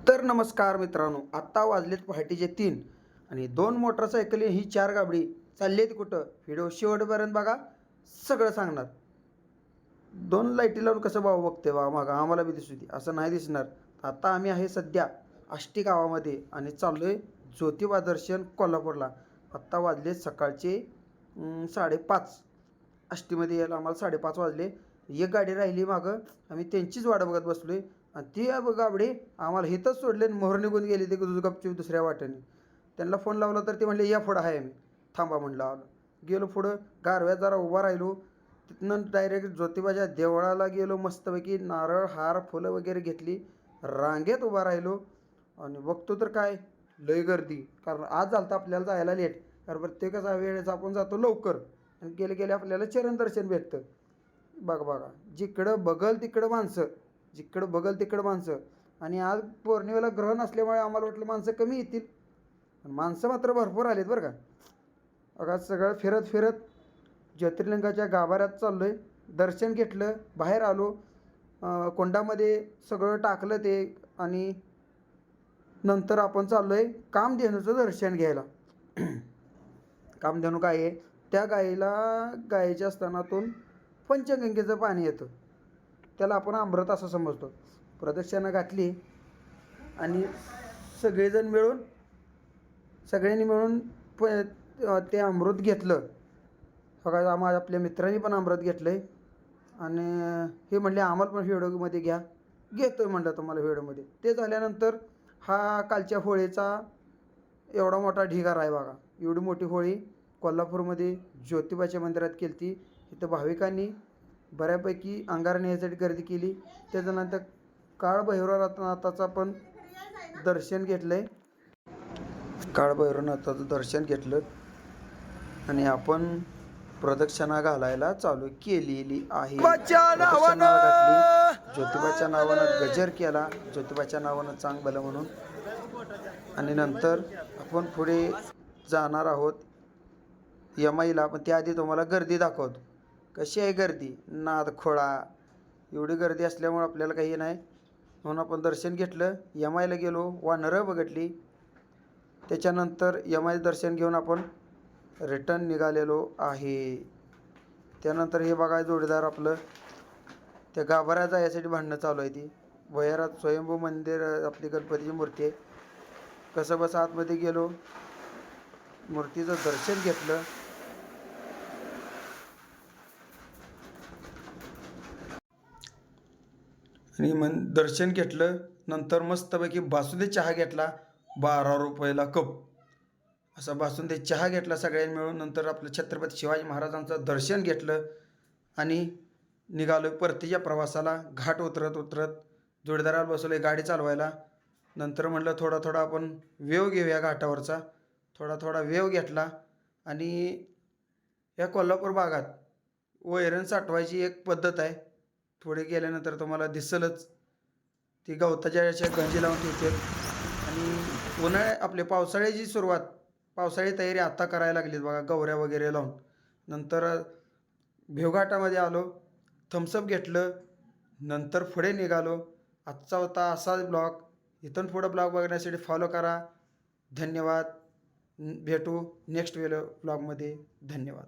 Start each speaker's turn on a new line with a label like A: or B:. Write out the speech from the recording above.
A: तर नमस्कार मित्रांनो, आत्ता वाजलेत पहाटेचे 3 आणि 2 मोटरसायकली ही 4 गाबडी चाललेत कुठं? व्हिडिओ शेवटपर्यंत बघा, सगळं सांगणार. 2 लाईटी लावून कसं भाऊ बघते बा मग आम्हाला बी दिसू दे, असं नाही दिसणार. आता आम्ही आहे सध्या आष्टी गावामध्ये आणि चाललोय ज्योतिबा दर्शन कोल्हापूरला. आत्ता वाजले सकाळचे 5:30. आष्टीमध्ये यायला आम्हाला 5:30 वाजले. एक गाडी राहिली मागं, आम्ही त्यांचीच वाट बघत बसलोय आणि ती गाबडे आम्हाला इथंच सोडले आणि मोहर निघून गेली ते गपचूप दुसऱ्या वाटेने. त्यांना फोन लावला तर ते म्हणले या पुढं आहे आम्ही. थांबा म्हणलं आलो. गेलो पुढं गारव्यात जरा उभा राहिलो. तिथनं डायरेक्ट ज्योतिबाच्या देवळाला गेलो. मस्तपैकी नारळ हार फुलं वगैरे घेतली. रांगेत उभा राहिलो आणि बघतो तर काय लय गर्दी. कारण आज झालं तर आपल्याला जायला लेट, कारण प्रत्येकाचा वेळेचा आपण जातो लवकर आणि गेले गेले आपल्याला चरण दर्शन भेटतं. बघा जिकडं बघल तिकडं माणसं, जिकडं बघल तिकडं माणसं. आणि आज पौर्णिमेला ग्रहण असल्यामुळे आम्हाला वाटलं माणसं कमी येतील, पण माणसं मात्र भरपूर आलेत बरं का. बघा सगळं फिरत फिरत ज्योतिर्लिंगाच्या गाभाऱ्यात चाललो आहे. दर्शन घेतलं, बाहेर आलो. कोंडामध्ये सगळं टाकलं ते आणि नंतर आपण चाललो आहे कामधेनूचं दर्शन घ्यायला. कामधेनू गाय आहे, त्या गायीला गायीच्या स्तनातून पंचगंगेचं पाणी येतं, त्याला आपण अमृत असं समजतो. प्रदक्षिणा घातली आणि सगळ्यांनी मिळून ते अमृत घेतलं. बघा आपल्या मित्रांनी पण अमृत घेतलं आहे आणि हे म्हणले आम्हाला पण व्हिडिओमध्ये घ्या. घेतो आहे म्हणलं तुम्हाला व्हिडिओमध्ये. ते झाल्यानंतर हा कालच्या होळीचा एवढा मोठा ढिगारा आहे बघा. एवढी मोठी होळी कोल्हापूरमध्ये ज्योतिबाच्या मंदिरात केली ती. इथं भाविकांनी बऱ्यापैकी अंगारा नेण्यासाठी गर्दी केली. त्याच्यानंतर काळभैरवनाथाचं पण दर्शन घेतलं आहे. काळभैरवनाथाचं दर्शन घेतलं आणि आपण प्रदक्षिणा घालायला चालू केलेली आहे. प्रदक्षिणा घातली, ज्योतिबाच्या नावानं गजर केला, ज्योतिबाच्या नावानं चांग भलं म्हणून. आणि नंतर आपण पुढे जाणार आहोत यमाईला. पण त्याआधी तुम्हाला गर्दी दाखवतो. कशी आहे गर्दी, नादखोळा. एवढी गर्दी असल्यामुळं आपल्याला काही नाही, म्हणून आपण दर्शन घेतलं. यमाईला गेलो, वानरं बघितली. त्याच्यानंतर यमाईचं दर्शन घेऊन आपण रिटर्न निघालेलो आहे. त्यानंतर हे बघा जोडीदार आपलं त्या गाभाऱ्यात जायसाठी भांडणं चालू आहे. ती भैरात स्वयंभू मंदिर, आपली गणपतीची मूर्ती आहे. कसं बस आतमध्ये गेलो, मूर्तीचं दर्शन घेतलं. आणि दर्शन घेतलं. नंतर मस्तपैकी बासुंदी चहा घेतला, 12 रुपयाला कप असा बासुंदी चहा घेतला सगळ्यांनी मिळून. नंतर आपलं छत्रपती शिवाजी महाराजांचं दर्शन घेतलं आणि निघालो परतीच्या प्रवासाला. घाट उतरत जोडीदाराला बसवले गाडी चालवायला. नंतर म्हटलं थोडा आपण वेव घेऊया घाटावरचा. थोडा वेव घेतला आणि या कोल्हापूर भागात वैरण साठवायची एक पद्धत आहे. पुढे गेल्यानंतर तुम्हाला दिसलंच, ती गवताच्या अशा गंजी लावून ठेवतात. आणि आपले पावसाळ्याची सुरुवात, पावसाळी तयारी आत्ता करायला लागलीत बघा, गवऱ्या वगैरे लावून. नंतर भेवघाटामध्ये आलो, थम्सअप घेतलं, नंतर पुढे निघालो. आजचा होता असाच ब्लॉग. इथून पुढं ब्लॉग बघण्यासाठी फॉलो करा. धन्यवाद. भेटू नेक्स्ट ब्लॉगमध्ये. धन्यवाद.